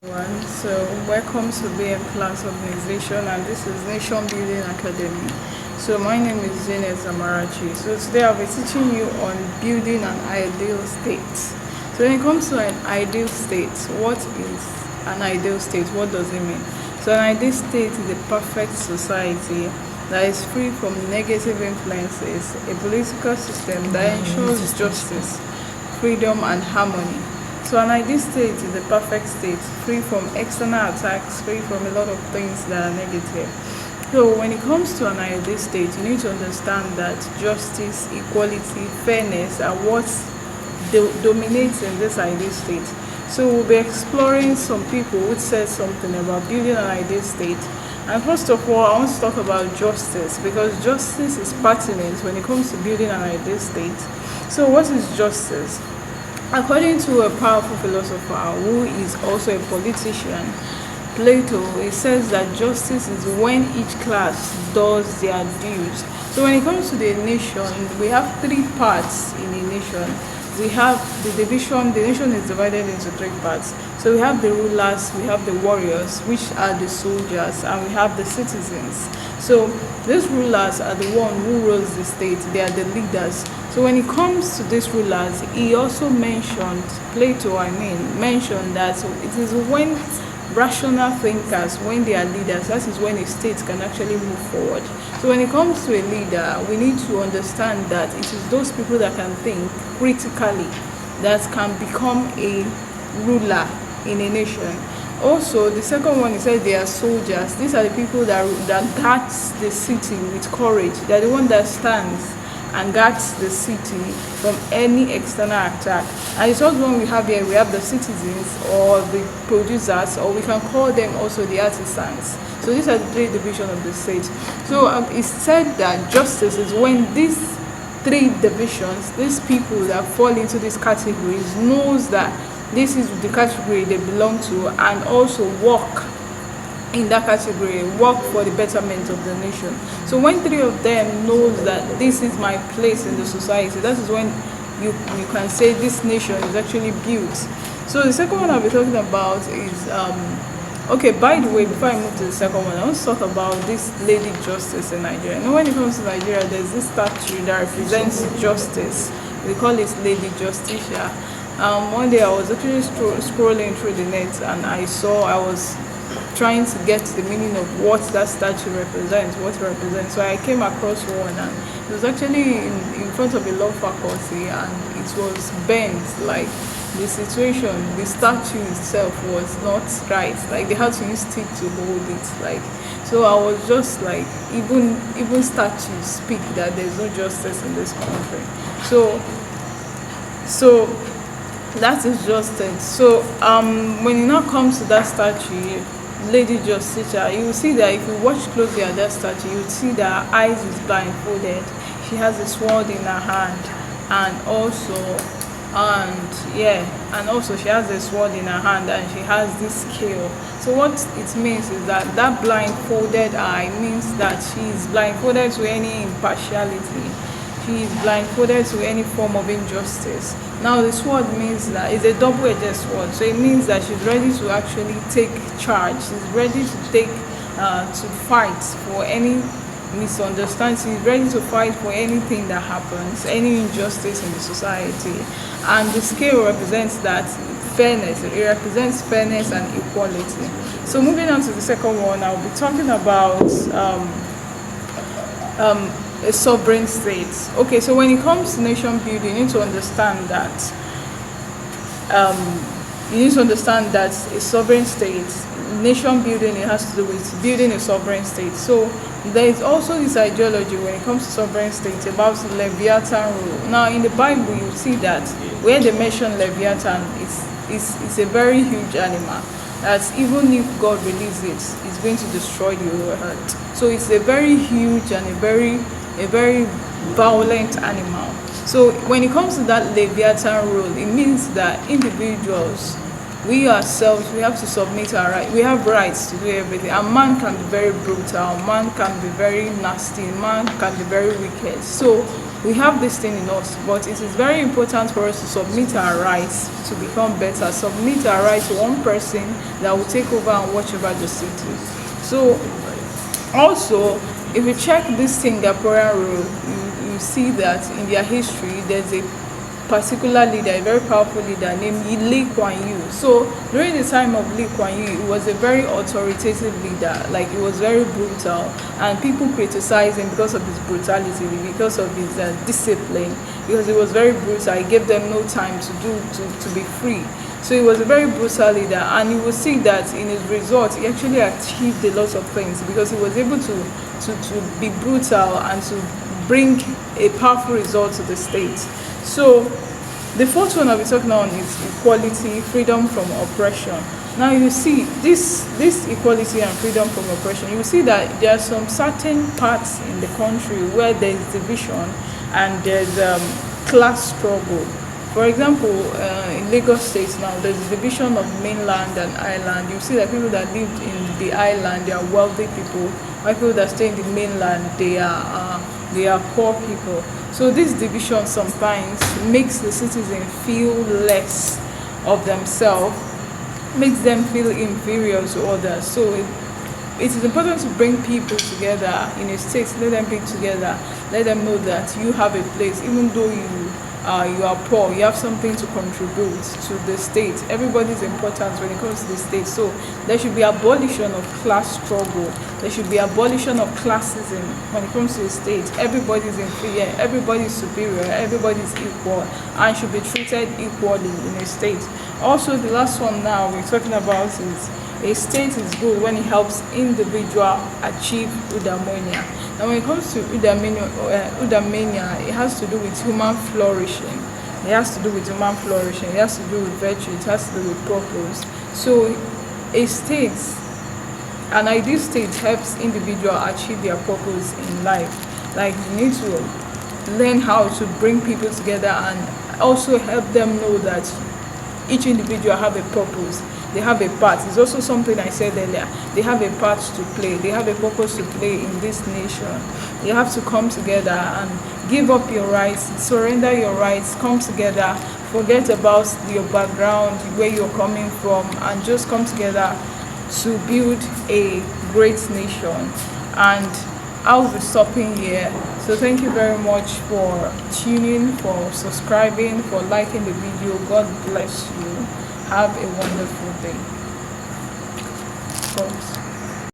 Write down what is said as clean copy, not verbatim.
So welcome to BM Class Organization, and this is Nation Building Academy. So my name is Janet Zamarachi. So today I'll be teaching you on building an ideal state. So when it comes to an ideal state, what is an ideal state? What does it mean? So an ideal state is a perfect society that is free from negative influences, a political system that ensures justice, freedom and harmony. So an ideal state is a perfect state, free from external attacks, free from a lot of things that are negative. So when it comes to an ideal state, you need to understand that justice, equality, fairness are what dominates in this ideal state. So we'll be exploring some people who said something about building an ideal state. And first of all, I want to talk about justice, because justice is pertinent when it comes to building an ideal state. So what is justice? According to a powerful philosopher who is also a politician, Plato, it says that justice is when each class does their dues. So when it comes to the nation, we have three parts in a nation. We have the division, the nation is divided into three parts. So we have the rulers, we have the warriors, which are the soldiers, and we have the citizens. So these rulers are the one who rules the state, they are the leaders. So when it comes to these rulers, he also mentioned, mentioned that it is when rational thinkers, when they are leaders, that is when a state can actually move forward. So when it comes to a leader, we need to understand that it is those people that can think critically that can become a ruler in a nation. Also, the second one, he said they are soldiers. These are the people that guards the city with courage. They are the one that stands and guards the city from any external attack. And it's also one we have here, we have the citizens or the producers, or we can call them also the artisans. So these are the three divisions of the state. So it's said that justice is when these three divisions, these people that fall into these categories, knows that this is the category they belong to, and also work in that category, work for the betterment of the nation. So when three of them knows that this is my place in the society, that is when you can say this nation is actually built. So the second one I'll be talking about is okay, by the way, before I move to the second one, I want to talk about this lady justice in Nigeria. When it comes to Nigeria, there's this statue that represents justice. We call it Lady Justicia. One day I was actually scrolling through the net, and I was trying to get the meaning of what that statue represents, So I came across one, and it was actually in front of a law faculty, and it was bent. Like the situation, the statue itself was not right. Like they had to use stick to hold it. Like, so I was just like, even statues speak that there's no justice in this country. So that is just it. So when it now comes to that statue, Lady Justicia, you will see that if you watch closely at that statue, you will see that her eyes is blindfolded. She has a sword in her hand, and also she has a sword in her hand, and she has this scale. So what it means is that blindfolded eye means that she is blindfolded to any impartiality. She is blindfolded to any form of injustice. Now the sword means that it's a double-edged sword, so it means that she's ready to actually take charge. She's ready to fight for any misunderstanding. She's ready to fight for anything that happens, any injustice in the society. And the scale represents that fairness. It represents fairness and equality. So moving on to the second one, I'll be talking about a sovereign state. Okay, so when it comes to nation building, you need to understand that a sovereign state, nation building, it has to do with building a sovereign state. So there is also this ideology when it comes to sovereign states about Leviathan rule. Now in the Bible, you see that where they mention Leviathan, it's a very huge animal that even if God releases it, it's going to destroy the earth. So it's a very huge and a very violent animal. So when it comes to that Leviathan rule, it means that individuals, we ourselves, we have to submit our rights. We have rights to do everything. A man can be very brutal, man can be very nasty, man can be very wicked. So we have this thing in us, but it is very important for us to submit our rights to become better, submit our rights to one person that will take over and watch over the city. So also, if you check this Singaporean rule, you see that in their history there's a particular leader, a very powerful leader named Lee Kuan Yew. So during the time of Lee Kuan Yew, he was a very authoritative leader. Like, he was very brutal, and people criticized him because of his brutality, because of his discipline, because he was very brutal. He gave them no time to be free. So he was a very brutal leader, and you will see that in his results, he actually achieved a lot of things because he was able to be brutal and to bring a powerful result to the state. So the fourth one I'll be talking on is equality, freedom from oppression. Now you see this equality and freedom from oppression. You will see that there are some certain parts in the country where there is division and there's class struggle. For example, in Lagos State now, there's a division of mainland and island. You see that people that live in the island, they are wealthy people, while people that stay in the mainland, they are poor people. So this division sometimes makes the citizen feel less of themselves, makes them feel inferior to others. So it is important to bring people together in a state. Let them be together. Let them know that you have a place, even though you are poor, you have something to contribute to the state. Everybody is important when it comes to the state. So there should be abolition of class struggle. There should be abolition of classism when it comes to the state. Everybody is inferior, everybody is superior, everybody is equal and should be treated equally in a state. Also, the last one now we're talking about is a state is good when it helps individual achieve eudaimonia. Now, when it comes to eudaimonia, it has to do with human flourishing. It has to do with human flourishing. It has to do with virtue. It has to do with purpose. So, a state, an ideal state, helps individual achieve their purpose in life. Like, you need to learn how to bring people together and also help them know that each individual have a purpose. They have a part. It's also something I said earlier. They have a part to play. They have a purpose to play in this nation. You have to come together and give up your rights, surrender your rights, come together, forget about your background, where you're coming from, and just come together to build a great nation. And I'll be stopping here. So thank you very much for tuning, for subscribing, for liking the video. God bless you. Have a wonderful day. Folks.